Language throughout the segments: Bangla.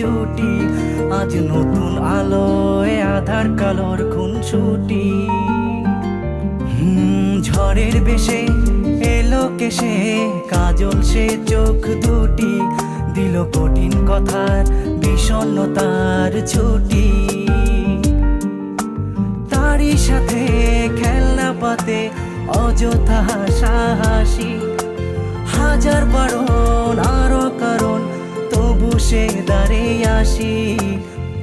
জুটি, আজ নতুন আলোয় আধার কালোর খুনসুটি। ঝড়ের বেশে এলো কেসে কাজল সে চোখ দুটি, দিল কঠিন কথার বিষণ্ণতার ছুটি। তারই সাথে খেলনা পাতে অযথা হাসাহাসি, হাজার বারণ আরো কারণ তবু সে দাঁড়িয়ে আসি।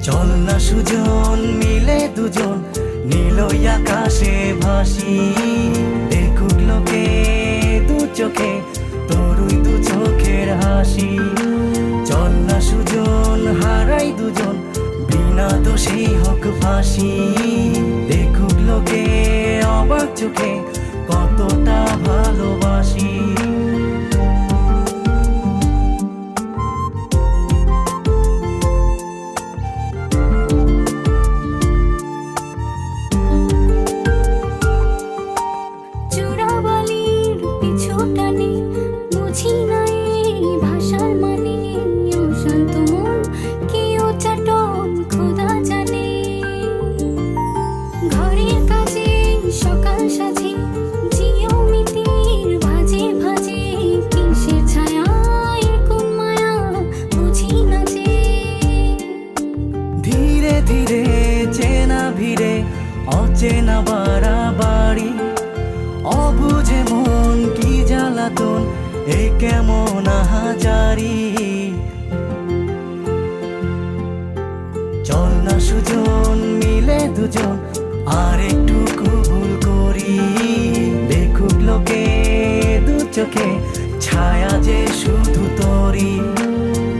চল না সুজন মিলে দুজন নীলই আকাশে ভাসি, দেখুক লোকে দু চোখে তোরই দু চোখের হাসি। চল না সুজন হারাই দুজন বিনা দোষেই হোক ফাঁসি, দেখুক লোকে অবাক চোখে কতটা ভালোবাসি। ধীরে চেনা ভিড়ে অচেনা বাড়াবাড়ি, অবুঝে মন কি জ্বালাতন এ কেমন আহাজারি। চল না সুজন মিলে দুজন আর একটু ভুল করি, দেখুক লোকে দু চোখে ছায়া যে শুধু তোরি।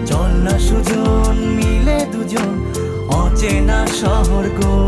চল না সুজন মিলে দুজন অচেনা শহর গো